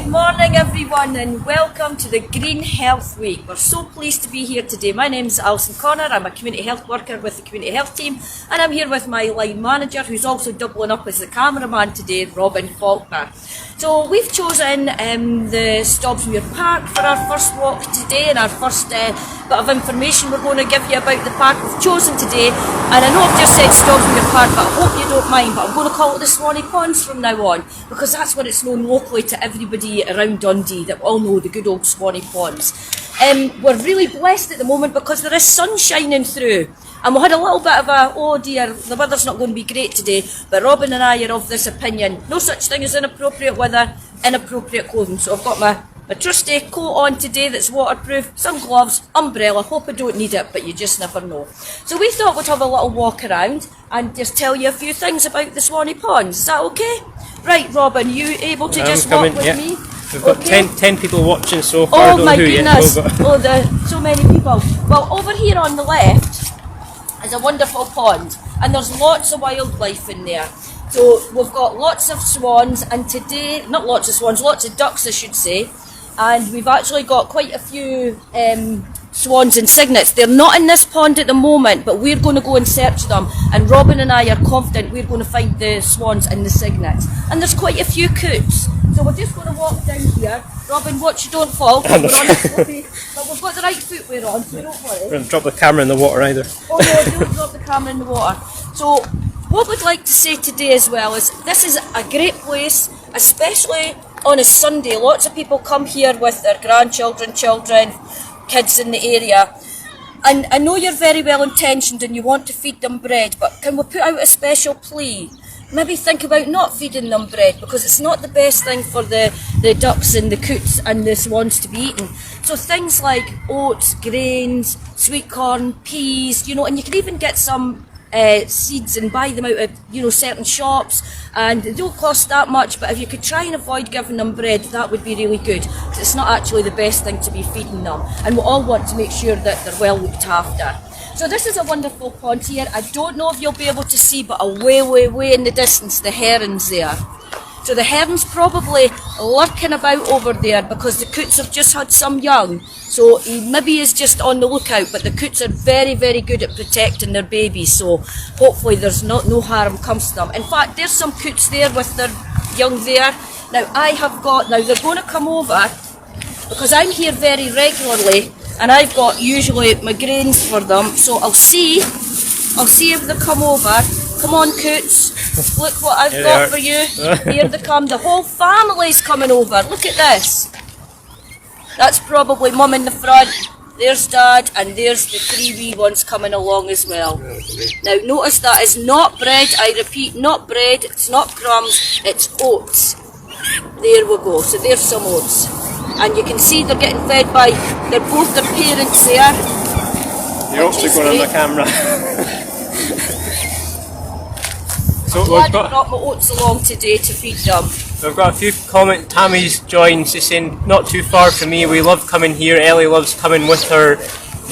Good morning everyone and welcome to the Green Health Week. We're so pleased to be here today. My name is Alison Connor, I'm a community health worker with the community health team, and I'm here with my line manager who's also doubling up as the cameraman today, Robin Faulkner. So we've chosen the Stobsmuir Park for our first walk today, and our first bit of information we're going to give you about the park we've chosen today. And I know I've just said Stobsmuir Park, but I hope you don't mind, but I'm going to call it the Swannie Ponds from now on, because that's what it's known locally to everybody around Dundee, that all know the good old Swannie Ponds. We're really blessed at the moment because there is sun shining through. And we had a little bit of a, oh dear, the weather's not going to be great today, but Robin and I are of this opinion. No such thing as inappropriate weather, inappropriate clothing. So I've got my trusty coat on today that's waterproof, some gloves, umbrella. Hope I don't need it, but you just never know. So we thought we'd have a little walk around and just tell you a few things about the Swannie Ponds. Is that okay? Right, Robin, you able to just walk with me? We've got 10 people watching so far. Oh my goodness, so many people. Well, over here on the left is a wonderful pond, and there's lots of wildlife in there. So we've got lots of swans, and today, not lots of swans, lots of ducks I should say, and we've actually got quite a few swans and cygnets. They're not in this pond at the moment, but we're going to go and search them, and Robin and I are confident we're going to find the swans and the cygnets. And there's quite a few coots. So we're just going to walk down here. Robin, watch you don't fall. We're on a sloppy, but we've got the right footwear on, so don't worry. We're going to drop the camera in the water either. Oh no, don't drop the camera in the water. So what we'd like to say today as well is this is a great place, especially on a Sunday. Lots of people come here with their grandchildren, children, kids in the area. And I know you're very well intentioned and you want to feed them bread, but can we put out a special plea? Maybe think about not feeding them bread, because it's not the best thing for the ducks and the coots and the swans to be eaten. So things like oats, grains, sweet corn, peas, and you can even get some seeds and buy them out of certain shops, and they don't cost that much, but if you could try and avoid giving them bread, that would be really good, because it's not actually the best thing to be feeding them, and we all want to make sure that they're well looked after. So this is a wonderful pond here. I don't know if you'll be able to see, but way in the distance, the herons there. So the heron's probably lurking about over there because the coots have just had some young. So he maybe is just on the lookout, but the coots are very good at protecting their babies. So hopefully there's no harm comes to them. In fact, there's some coots there with their young there. Now they're going to come over because I'm here very regularly, and I've got usually my grains for them. So I'll see if they come over. Come on, coots. Look what I've got for you. Here they come. The whole family's coming over. Look at this. That's probably mum in the front. There's dad, and there's the 3 wee ones coming along as well. Now notice that is not bread. I repeat, not bread. It's not crumbs. It's oats. There we go. So there's some oats. And you can see they're getting fed by both their parents there. You're also going on the camera. So I'm glad I brought my oats along today to feed them. We've got a few comments. Tammy's joined, she's saying, not too far from me, we love coming here. Ellie loves coming with her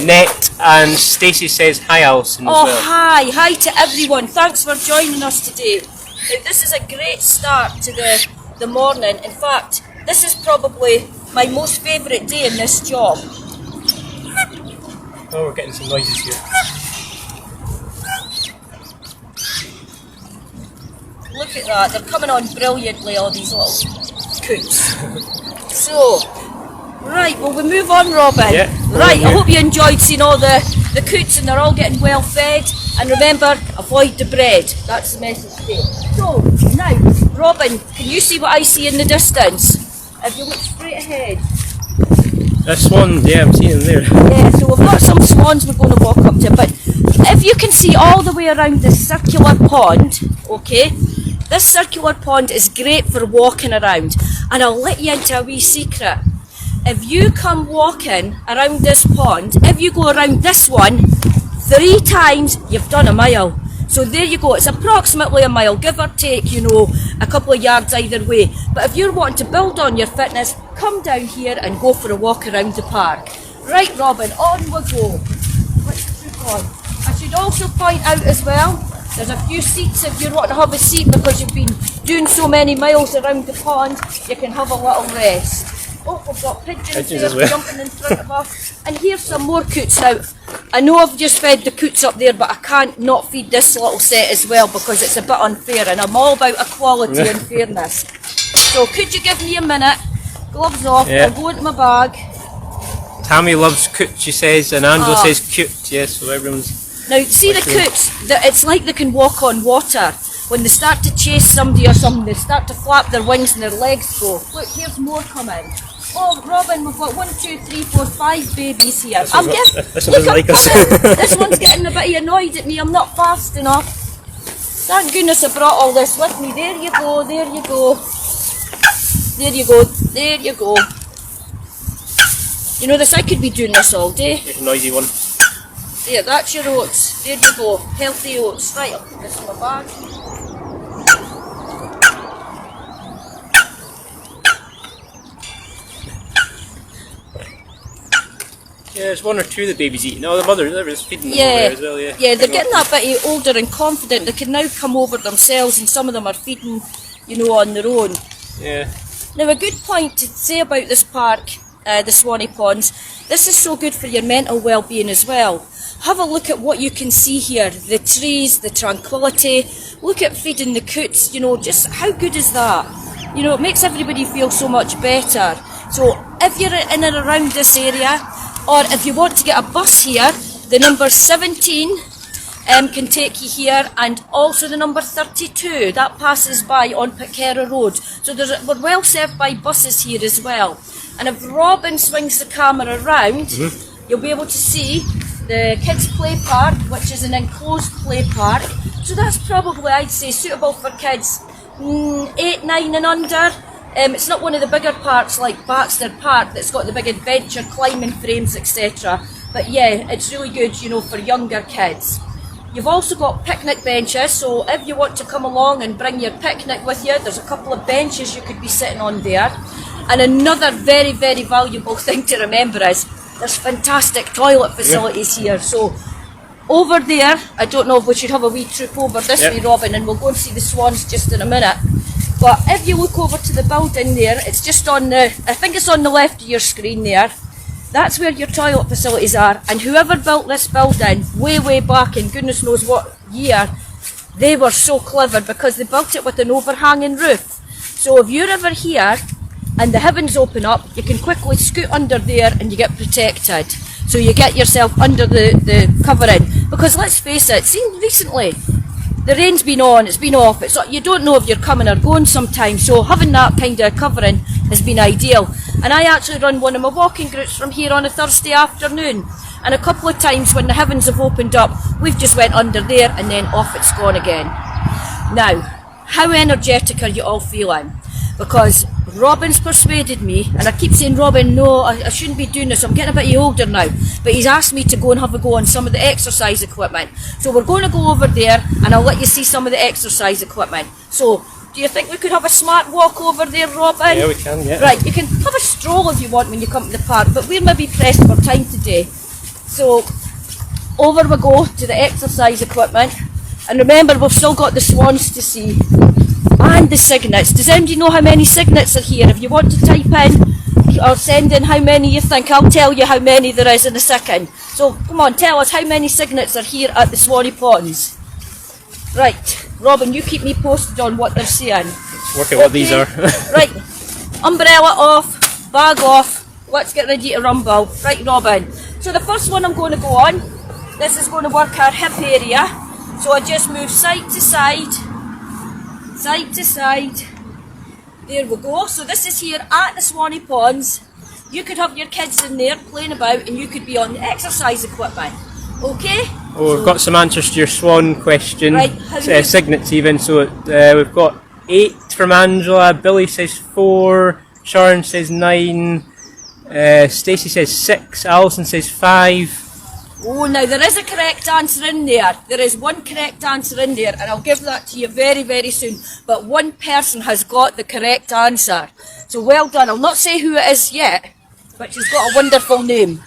net, and Stacey says hi, Alison, as well. Hi to everyone. Thanks for joining us today. Now, this is a great start to the morning. In fact, this is probably my most favourite day in this job. Oh, we're getting some noises here. Look at that, they're coming on brilliantly, all these little coots. So, right, well we move on, Robin. Yeah, right, I hope you enjoyed seeing all the coots, and they're all getting well fed. And remember, avoid the bread. That's the message today. So, now, Robin, can you see what I see in the distance? If you look straight ahead. This one, yeah, I'm seeing them there. Yeah, so we've got some swans we're going to walk up to, but if you can see all the way around this circular pond, okay, this circular pond is great for walking around, and I'll let you into a wee secret. If you come walking around this pond, if you go around this one 3 times, you've done a mile. So there you go, it's approximately a mile, give or take, a couple of yards either way. But if you're wanting to build on your fitness, come down here and go for a walk around the park. Right, Robin, on we go. Let's move on. I should also point out as well, There's a few seats if you want to have a seat because you've been doing so many miles around the pond. You can have a little rest. Oh, we've got pigeons there as well. jumping in front of us. And here's some more coots. Now, I know I've just fed the coots up there, but I can't not feed this little set as well because it's a bit unfair, and I'm all about equality and fairness. So could you give me a minute? Gloves off, I'll go into my bag. Tammy loves coot, she says, and Angela says cute, yes, so everyone's... Now, see the coots, it's like they can walk on water. When they start to chase somebody or something, they start to flap their wings and their legs go. Look, here's more coming. Oh, Robin, we've got 1, 2, 3, 4, 5 babies here. This one doesn't like us. This one's getting a bit annoyed at me. I'm not fast enough. Thank goodness I brought all this with me. There you go, there you go. There you go, there you go. You know this, I could be doing this all day. Here's a noisy one. There, that's your oats. There you go, healthy oats. Right, I'll put this in my bag. Yeah, there's one or two of the babies eating. Oh, the mother, they're just feeding them over there as well, yeah. Yeah, they're getting that bit older and confident. They can now come over themselves, and some of them are feeding, you know, on their own. Yeah. Now, a good point to say about this park, the Swannie Ponds, this is so good for your mental well-being as well. Have a look at what you can see here. The trees, the tranquility. Look at feeding the coots, you know, just how good is that? You know, it makes everybody feel so much better. So, if you're in and around this area, or if you want to get a bus here, the number 17 can take you here, and also the number 32 that passes by on Pitcairn Road. So we're well served by buses here as well. And if Robin swings the camera around, you'll be able to see the kids' play park, which is an enclosed play park. So that's probably, I'd say, suitable for kids 8, 9 and under. It's not one of the bigger parks like Baxter Park that's got the big adventure climbing frames, etc. But yeah, it's really good, you know, for younger kids. You've also got picnic benches, so if you want to come along and bring your picnic with you, there's a couple of benches you could be sitting on there. And another very, very valuable thing to remember is there's fantastic toilet facilities here. So over there, I don't know if we should have a wee troop over this way, Robin, and we'll go and see the swans just in a minute. But if you look over to the building there, it's just on the, I think it's on the left of your screen there. That's where your toilet facilities are. And whoever built this building, way back in goodness knows what year, they were so clever because they built it with an overhanging roof. So if you're ever here and the heavens open up, you can quickly scoot under there and you get protected. So you get yourself under the covering. Because let's face it, see recently, the rain's been on, it's been off, you don't know if you're coming or going sometimes, so having that kind of covering has been ideal. And I actually run one of my walking groups from here on a Thursday afternoon, and a couple of times when the heavens have opened up, we've just went under there and then off it's gone again. Now, how energetic are you all feeling? Because Robin's persuaded me, and I keep saying, Robin, no, I shouldn't be doing this, I'm getting a bit older now, but he's asked me to go and have a go on some of the exercise equipment. So we're going to go over there and I'll let you see some of the exercise equipment. So, do you think we could have a smart walk over there, Robin? Yeah, we can, yeah. Right, you can have a stroll if you want when you come to the park, but we're maybe pressed for time today. So, over we go to the exercise equipment, and remember we've still got the swans to see. And the cygnets. Does anybody know how many cygnets are here? If you want to type in or send in how many you think, I'll tell you how many there is in a second. So come on, tell us how many cygnets are here at the Swannie Ponds. Right, Robin, you keep me posted on what they're saying. Let's work out what these are. Right, umbrella off, bag off, let's get ready to rumble. Right, Robin. So the first one I'm going to go on, this is going to work our hip area. So I just move side to side. Side to side. There we go. So this is here at the Swannie Ponds. You could have your kids in there playing about and you could be on the exercise equipment. Okay? Oh, we've got some answers to your swan question. Right. Cygnets even. So we've got 8 from Angela. Billy says 4. Sharon says 9. Stacey says 6. Alison says 5. Oh, now there is a correct answer in there. There is one correct answer in there, and I'll give that to you very, very soon. But one person has got the correct answer. So well done. I'll not say who it is yet, but she's got a wonderful name.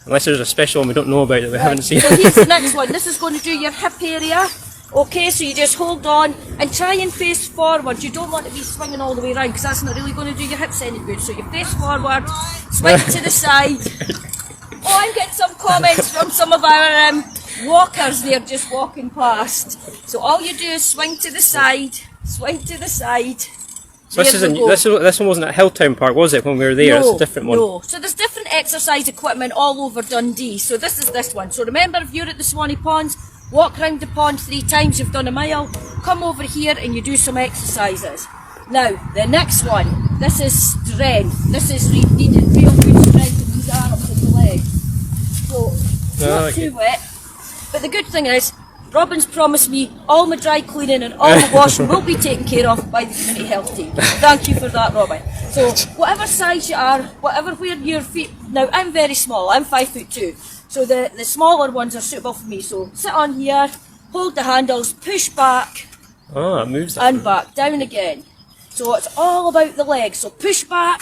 Unless there's a special one we don't know about that we haven't seen. So here's the next one. This is going to do your hip area. Okay, so you just hold on and try and face forward. You don't want to be swinging all the way around because that's not really going to do your hips any good. So you face forward, swing to the side. Oh, I'm getting some comments from some of our walkers. They're just walking past. So all you do is swing to the side, swing to the side. So this one wasn't at Hilltown Park, was it, when we were there? No, it's a different one. No, so there's different exercise equipment all over Dundee. So this is this one. So remember, if you're at the Swannie Ponds, walk round the pond 3 times, you've done a mile, come over here and you do some exercises. Now, the next one, this is strength. This is needed real good strength in these arms and the legs. So, not too wet. But the good thing is, Robin's promised me all my dry cleaning and all my washing will be taken care of by the community health team. Thank you for that, Robin. So, whatever size you are, whatever where your feet... Now, I'm very small, I'm 5'2". So the smaller ones are suitable for me. So sit on here, hold the handles, push back, it moves that and back, down again. So it's all about the legs. So push back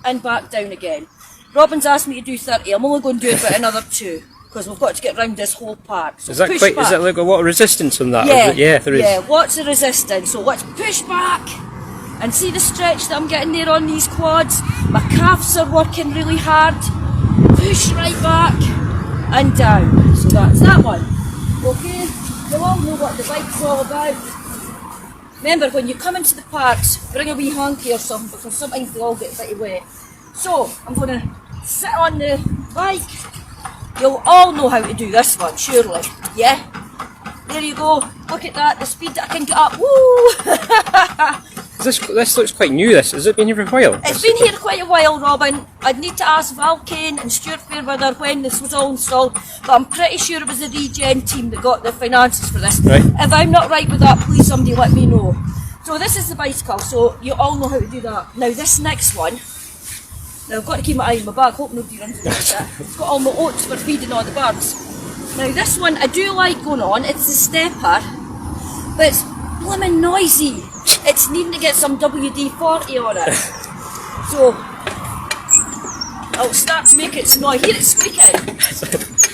and back down again. Robin's asked me to do 30. I'm only going to do about another 2 because we've got to get round this whole park. So is that push back. Is that like a lot of resistance on that? Yeah, there is. Yeah, lots of resistance. So let's push back and see the stretch that I'm getting there on these quads. My calves are working really hard. Push right back and down. So that's that one. Okay, you all know what the bike's all about. Remember, when you come into the parks, bring a wee hanky or something because sometimes they all get a bit wet. So, I'm going to sit on the bike. You'll all know how to do this one, surely. Yeah? There you go. Look at that, the speed that I can get up. Woo! This looks quite new, this. Has it been here for a while? It's been here quite a while, Robin. I'd need to ask Val Kane and Stuart Fairweather when this was all installed, but I'm pretty sure it was the regen team that got the finances for this. Right. If I'm not right with that, please somebody let me know. So this is the bicycle, so you all know how to do that. Now this next one, now I've got to keep my eye on my bag, hope nobody runs against it. It's got all my oats for feeding all the birds. Now this one I do like going on, it's the stepper, but it's blooming noisy. It's needing to get some WD-40 on it. So, I'll start to make it noise. Hear it squeaking.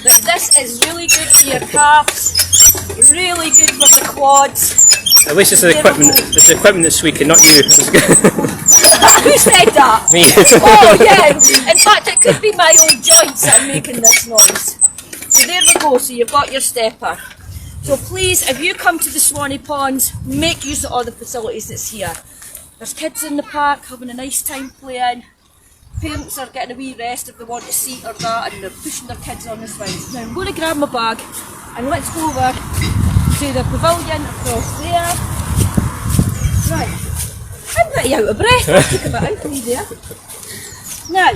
But this is really good for your calves, really good for the quads. At least it's the equipment that's squeaking, not you. Who said that? Me. Oh yeah, in fact it could be my own joints that are making this noise. So there we go, so you've got your stepper. So please, if you come to the Swannie Ponds, make use of all the facilities that's here. There's kids in the park having a nice time playing. Parents are getting a wee rest if they want to seat or that, and they're pushing their kids on the swings. Now I'm going to grab my bag and let's go over to the pavilion across there. Right, I'm pretty out of breath. I took a bit out of me there. Now,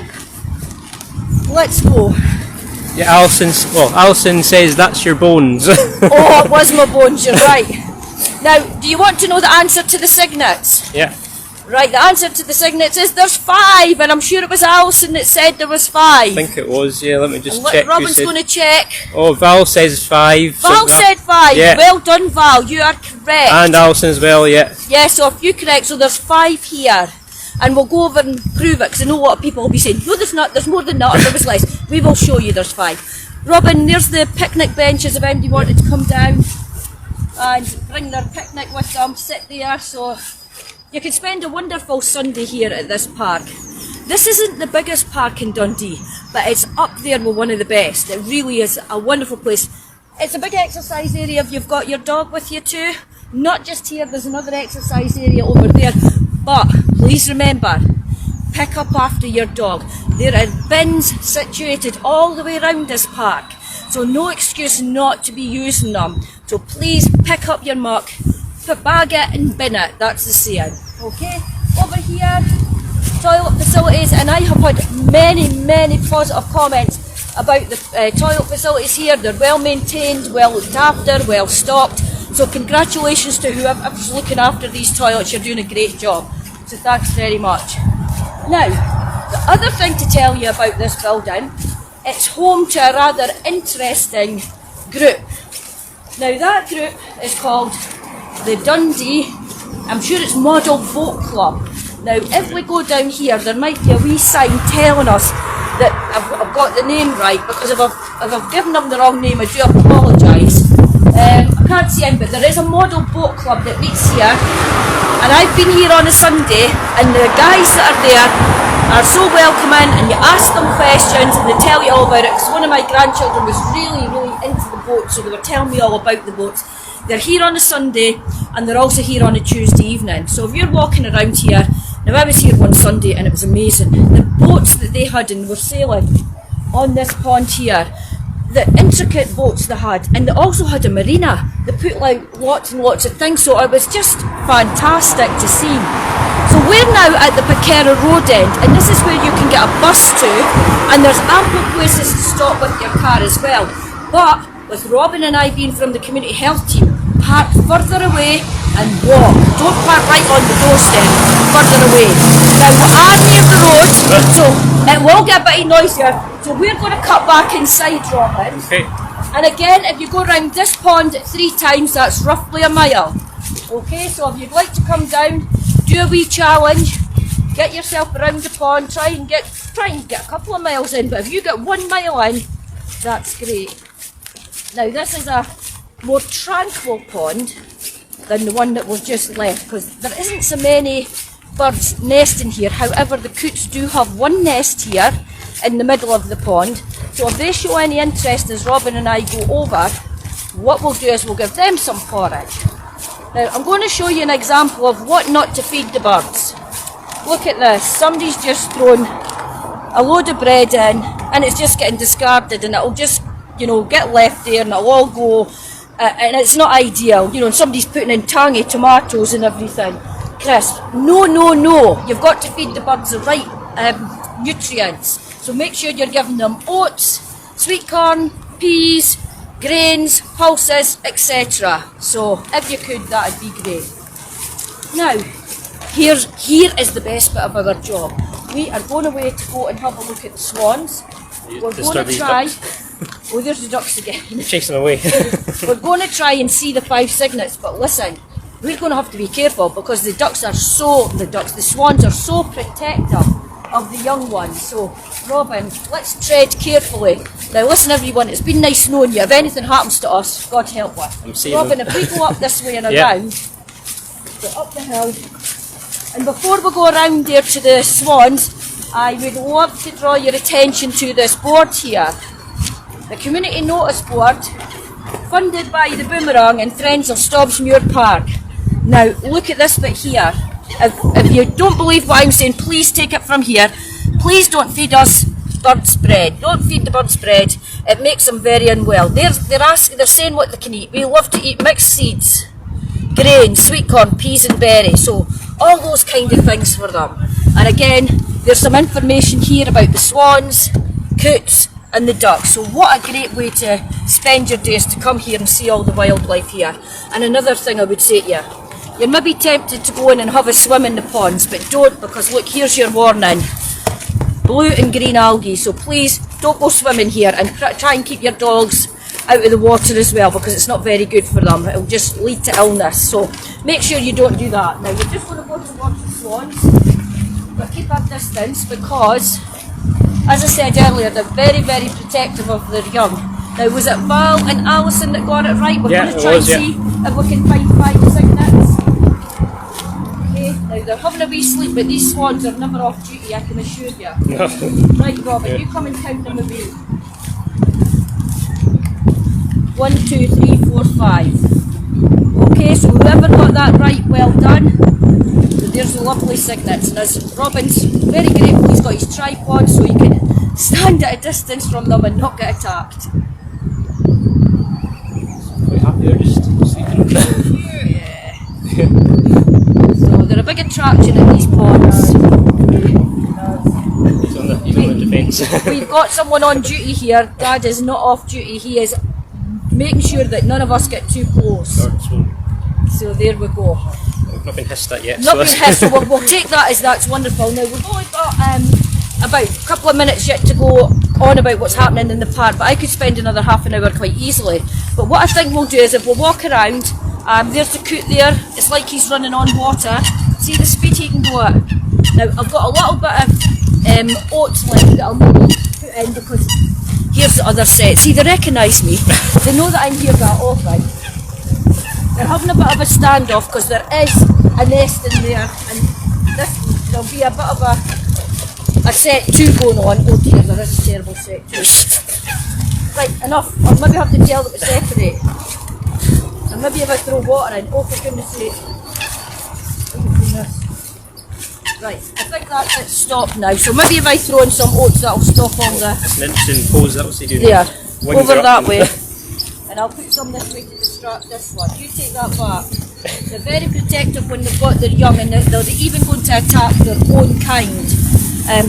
let's go. Yeah, Alison says that's your bones. Oh, it was my bones, you're right. Now, do you want to know the answer to the signets? Yeah. Right, the answer to the signets is there's 5, and I'm sure it was Alison that said there was 5. I think it was, yeah, let me just check. Robin's going to check. Oh, Val says 5. Val said 5. Yeah. Well done, Val, you are correct. And Alison as well, yeah. Yeah, so if you're correct, so there's 5 here. And we'll go over and prove it, because I know a lot of people will be saying, no there's not, there's more than that, or there was less. We will show you there's 5. Robin, there's the picnic benches if anybody wanted to come down and bring their picnic with them, sit there, so you can spend a wonderful Sunday here at this park. This isn't the biggest park in Dundee, but it's up there with one of the best. It really is a wonderful place. It's a big exercise area if you've got your dog with you too. Not just here, there's another exercise area over there. But please remember, pick up after your dog. There are bins situated all the way around this park, so no excuse not to be using them. So please pick up your muck, bag it and bin it, that's the saying. Okay, over here, toilet facilities, and I have had many positive comments about the toilet facilities here. They're well maintained, well looked after, well stocked. So congratulations to whoever's looking after these toilets, you're doing a great job. So thanks very much. Now, the other thing to tell you about this building, it's home to a rather interesting group. Now that group is called the Dundee, I'm sure it's Model Boat Club. Now if we go down here, there might be a wee sign telling us that I've got the name right, because if I've given them the wrong name, I do apologise. I can't see him, but there is a model boat club that meets here, and I've been here on a Sunday, and the guys that are there are so welcoming, and you ask them questions and they tell you all about it, because one of my grandchildren was really into the boat, so they were telling me all about the boats. They're here on a Sunday, and they're also here on a Tuesday evening. So if you're walking around here, now I was here one Sunday and it was amazing. The boats that they had and were sailing on this pond here, the intricate boats they had, and they also had a marina. They put like lots and lots of things, so it was just fantastic to see. So we're now at the Paquera Road end, and this is where you can get a bus to, and there's ample places to stop with your car as well. But with Robin and I being from the community health team, park further away and walk. Don't park right on the doorstep, further away. Now we are near the road, so it will get a bit noisier, so we're going to cut back inside, Robin. Okay. And again, if you go around this pond 3 times, that's roughly a mile. Okay, so if you'd like to come down, do a wee challenge, get yourself around the pond, try and get a couple of miles in, but if you get 1 mile in, that's great. Now this is a more tranquil pond than the one that was just left, because there isn't so many birds nesting here. However, the coots do have one nest here in the middle of the pond, so if they show any interest as Robin and I go over, what we'll do is we'll give them some porridge. Now I'm going to show you an example of what not to feed the birds. Look at this, somebody's just thrown a load of bread in and it's just getting discarded, and it'll just, you know, get left there and it'll all go, and it's not ideal, you know, and somebody's putting in tangy tomatoes and everything. Chris, no, you've got to feed the birds the right nutrients, so make sure you're giving them oats, sweet corn, peas, grains, pulses, etc. So if you could, that'd be great. Now, here is the best bit of our job. We are going away to go and have a look at the swans. We're going to try. Oh, there's the ducks again. Chase them away. We're going to try and see the 5 cygnets, but listen, we're going to have to be careful because the swans are so protective of the young ones. So, Robin, let's tread carefully. Now listen everyone, it's been nice knowing you. If anything happens to us, God help us. Robin, if we go up this way and around, go up the hill, and before we go around there to the swans, I would love to draw your attention to this board here. The community notice board, funded by the Boomerang and Friends of Stobbsmuir Park. Now look at this bit here. If you don't believe what I'm saying, please take it from here. Please don't feed us birds bread. Don't feed the birds bread. It makes them very unwell. They're saying what they can eat. We love to eat mixed seeds, grain, sweet corn, peas and berries. So all those kind of things for them. And again, there's some information here about the swans, coots and the ducks. So what a great way to spend your days, to come here and see all the wildlife here. And another thing I would say to you, you're maybe tempted to go in and have a swim in the ponds, but don't, because look, here's your warning. Blue and green algae, so please don't go swimming here, and try and keep your dogs out of the water as well, because it's not very good for them. It'll just lead to illness, so make sure you don't do that. Now we're just going to go towards the swans, but keep our distance because, as I said earlier, they're very, very protective of their young. Now was it Val and Alison that got it right? We're going to try and see if we can find 5 cygnets. Okay, now they're having a wee sleep, but these swans are never off duty, I can assure you. Right, Robin, you come and count them a wee. 1, 2, 3, 4, 5. Okay, so whoever got that right, well done. So there's the lovely cygnets, and as Robin's very grateful, he's got his tripod so he can stand at a distance from them and not get attacked. Quite happy they're just sleeping. Yeah. So they're a big attraction in these ponds. He's on the defence. We've got someone on duty here. Dad is not off duty. He is making sure that none of us get too close. So there we go. We've not been hissed at yet. Not been hissed, so we'll take that as that's wonderful. Now we've only got about a couple of minutes yet to go on about what's happening in the park, but I could spend another half an hour quite easily. But what I think we'll do is, if we'll walk around, there's the coot there, it's like he's running on water. See the speed he can go at. Now I've got a little bit of oats left that I'll maybe put in, because here's the other set. See, they recognise me. They know that I'm here that often. They're having a bit of a standoff because there is a nest in there, and there'll be a bit of a set 2 going on. Oh dear, there is a terrible set 2. Right, enough. I'll maybe have to tell them to separate. And maybe if I throw water in, oh for goodness sake. Oh goodness. Right, I think that's it stopped now. So maybe if I throw in some oats, that'll stop all the... It's an interesting pose that was doing. There, over that way. And I'll put some this way to distract this one. You take that back. They're very protective when they've got their young, and they're even going to attack their own kind.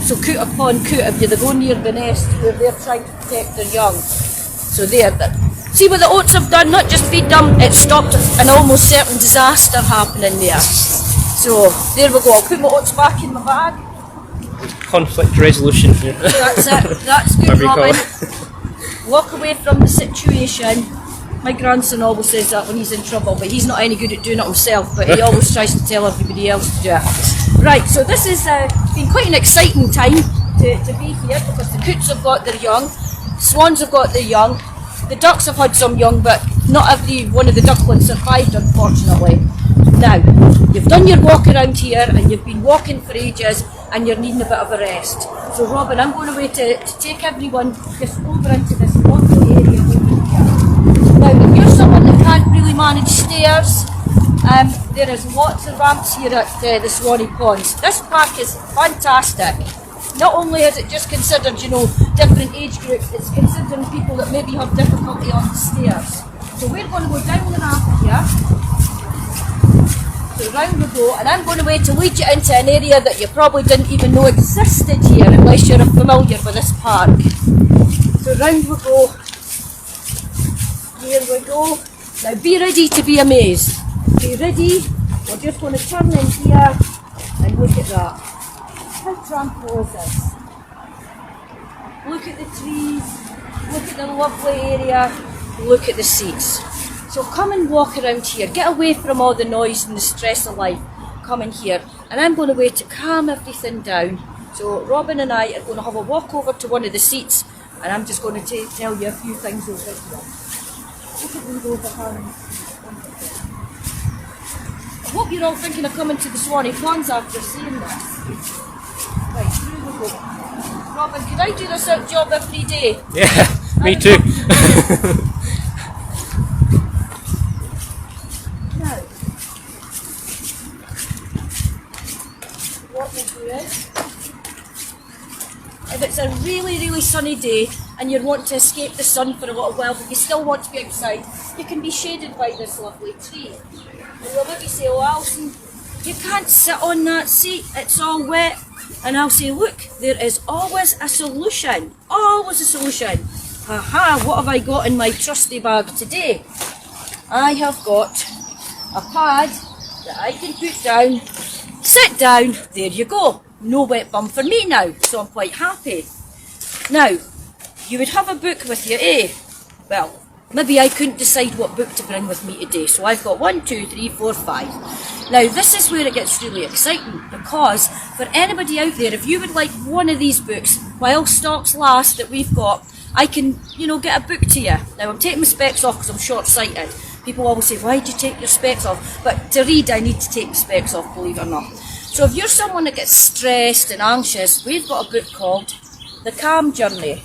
So coot upon coot, if they go near the nest where they're trying to protect their young. So there. See what the oats have done? Not just feed them, it stopped an almost certain disaster happening there. So there we go. I'll put my oats back in my bag. Conflict resolution here. So that's it. That's good, Robin. Walk away from the situation. My grandson always says that when he's in trouble, but he's not any good at doing it himself, but he always tries to tell everybody else to do it. Right, so this has been quite an exciting time to be here, because the coots have got their young, swans have got their young, the ducks have had some young, but not every one of the ducklings survived, unfortunately. Now, you've done your walk around here, and you've been walking for ages, and you're needing a bit of a rest. So Robin, I'm going away to take everyone just over into this lovely area over here. Now, if you're someone that can't really manage stairs, there is lots of ramps here at the Swannie Ponds. This park is fantastic. Not only is it just considered, different age groups, it's considering people that maybe have difficulty on the stairs. So we're going to go down the ramp here. So round we go, and I'm going away to lead you into an area that you probably didn't even know existed here, unless you're familiar with this park. So round we go. Here we go. Now be ready to be amazed. Be ready. We're just going to turn in here and look at that. How tranquil is this? Look at the trees. Look at the lovely area. Look at the seats. So come and walk around here. Get away from all the noise and the stress of life. Come in here. And I'm going away to calm everything down. So Robin and I are going to have a walk over to one of the seats, and I'm just going to tell you a few things over here. Look at these overhanging. I hope you're all thinking of coming to the Swannie Ponds after seeing this. Right, through we go. Robin, could I do this job every day? Yeah, me too. Now, what we'll do is, if it's a really, really sunny day and you want to escape the sun for a little while, but you still want to be outside, you can be shaded by this lovely tree. And you'll maybe say, oh Alison, you can't sit on that seat, it's all wet. And I'll say, look, there is always a solution. Always a solution. Aha, what have I got in my trusty bag today? I have got a pad that I can put down, sit down, there you go. No wet bum for me now, so I'm quite happy. Now, you would have a book with you, eh? Well, maybe I couldn't decide what book to bring with me today, so I've got 1, 2, 3, 4, 5. Now, this is where it gets really exciting, because for anybody out there, if you would like one of these books, while stocks last that we've got, I can, get a book to you. Now, I'm taking my specs off because I'm short-sighted. People always say, why do you take your specs off? But to read, I need to take my specs off, believe it or not. So if you're someone that gets stressed and anxious, we've got a book called The Calm Journey.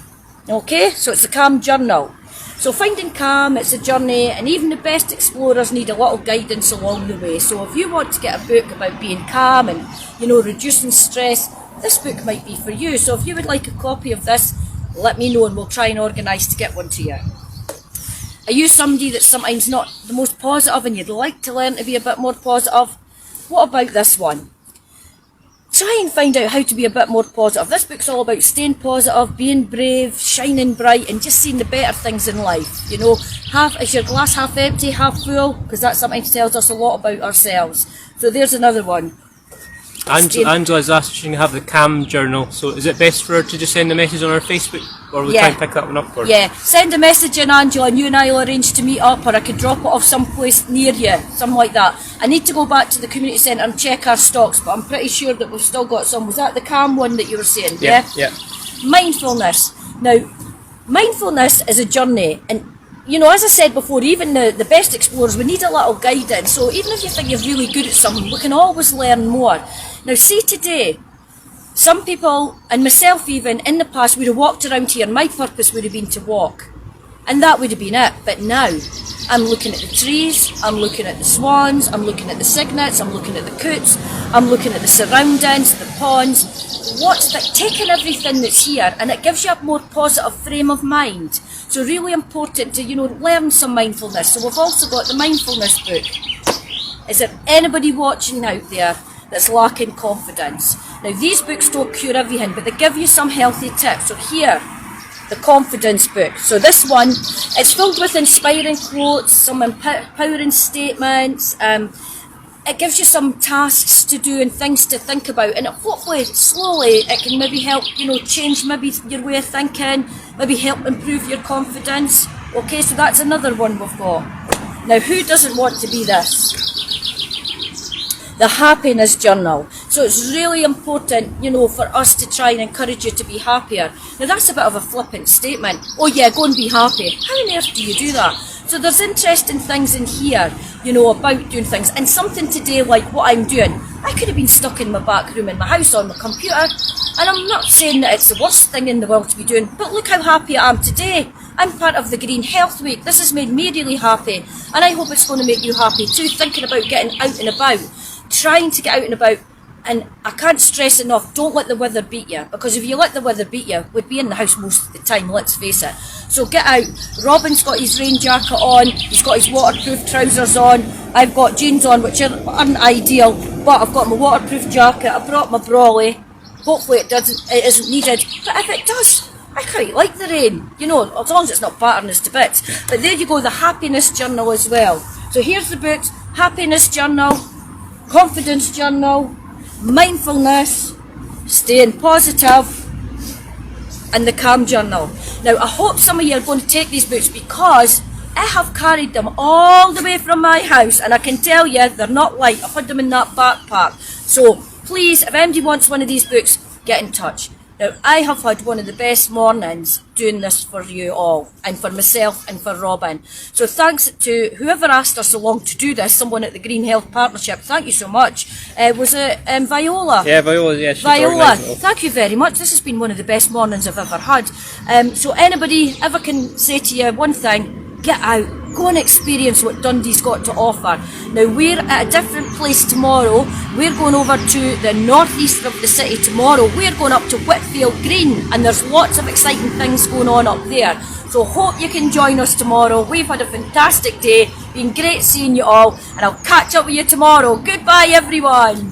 Okay, so it's the Calm Journal. So finding calm, it's a journey, and even the best explorers need a little guidance along the way. So if you want to get a book about being calm and, reducing stress, this book might be for you. So if you would like a copy of this, let me know and we'll try and organise to get one to you. Are you somebody that's sometimes not the most positive and you'd like to learn to be a bit more positive? What about this one? Try and find out how to be a bit more positive. This book's all about staying positive, being brave, shining bright, and just seeing the better things in life. Is your glass half empty, half full? Because that sometimes tells us a lot about ourselves. So there's another one. Angela's asked if she can have the Calm Journal. So is it best for her to just send a message on her Facebook, or we'll try and pick that one up for her? Yeah, send a message in, Angela, and you and I will arrange to meet up, or I could drop it off someplace near you, something like that. I need to go back to the community centre and check our stocks, but I'm pretty sure that we've still got some. Was that the Calm one that you were saying? Yeah. Mindfulness. Now, mindfulness is a journey, and you know, as I said before, even the best explorers, we need a little guidance. So even if you think you're really good at something, we can always learn more. Now, see today, some people, and myself even, in the past, would have walked around here. My purpose would have been to walk. And that would have been it. But now, I'm looking at the trees, I'm looking at the swans, I'm looking at the cygnets, I'm looking at the coots, I'm looking at the surroundings, the ponds. What's that? Taking everything that's here, and it gives you a more positive frame of mind. So really important to, you know, learn some mindfulness. So we've also got the mindfulness book. Is there anybody watching out there that's lacking confidence? Now, these books don't cure everything, but they give you some healthy tips. So here, the confidence book. So this one, it's filled with inspiring quotes, some empowering statements. It gives you some tasks to do and things to think about, and hopefully, slowly, it can maybe help, you know, change maybe your way of thinking, maybe help improve your confidence. Okay, so that's another one we've got. Now, who doesn't want to be this? The happiness journal. So it's really important, you know, for us to try and encourage you to be happier. Now that's a bit of a flippant statement. Oh yeah, go and be happy. How on earth do you do that? So there's interesting things in here, you know, about doing things. And something today like what I'm doing. I could have been stuck in my back room in my house on my computer. And I'm not saying that it's the worst thing in the world to be doing, but look how happy I am today. I'm part of the Green Health Week. This has made me really happy. And I hope it's going to make you happy too, thinking about getting out and about. Trying to get out and about, and I can't stress enough, don't let the weather beat you, because if you let the weather beat you, we'd be in the house most of the time, let's face it. So get out. Robin's got his rain jacket on, he's got his waterproof trousers on, I've got jeans on which aren't ideal, but I've got my waterproof jacket, I brought my brolly, hopefully it isn't needed, but if it does, I quite like the rain, you know, as long as it's not battering us to bits. But there you go, the happiness journal as well. So here's the books: happiness journal, confidence journal, mindfulness, staying positive, and the calm journal. Now I hope some of you are going to take these books, because I have carried them all the way from my house, and I can tell you they're not light. I've had them in that backpack. So please, if anybody wants one of these books, get in touch. Now, I have had one of the best mornings doing this for you all, and for myself and for Robin. So thanks to whoever asked us along to do this, someone at the Green Health Partnership. Thank you so much. Was it Viola? Yeah, Viola, yeah. Viola, thank you very much. This has been one of the best mornings I've ever had. So anybody ever can say to you one thing, get out. Go and experience what Dundee's got to offer. Now, we're at a different place tomorrow. We're going over to the northeast of the city tomorrow. We're going up to Whitfield Green, and there's lots of exciting things going on up there. So hope you can join us tomorrow. We've had a fantastic day. Been great seeing you all, and I'll catch up with you tomorrow. Goodbye, everyone.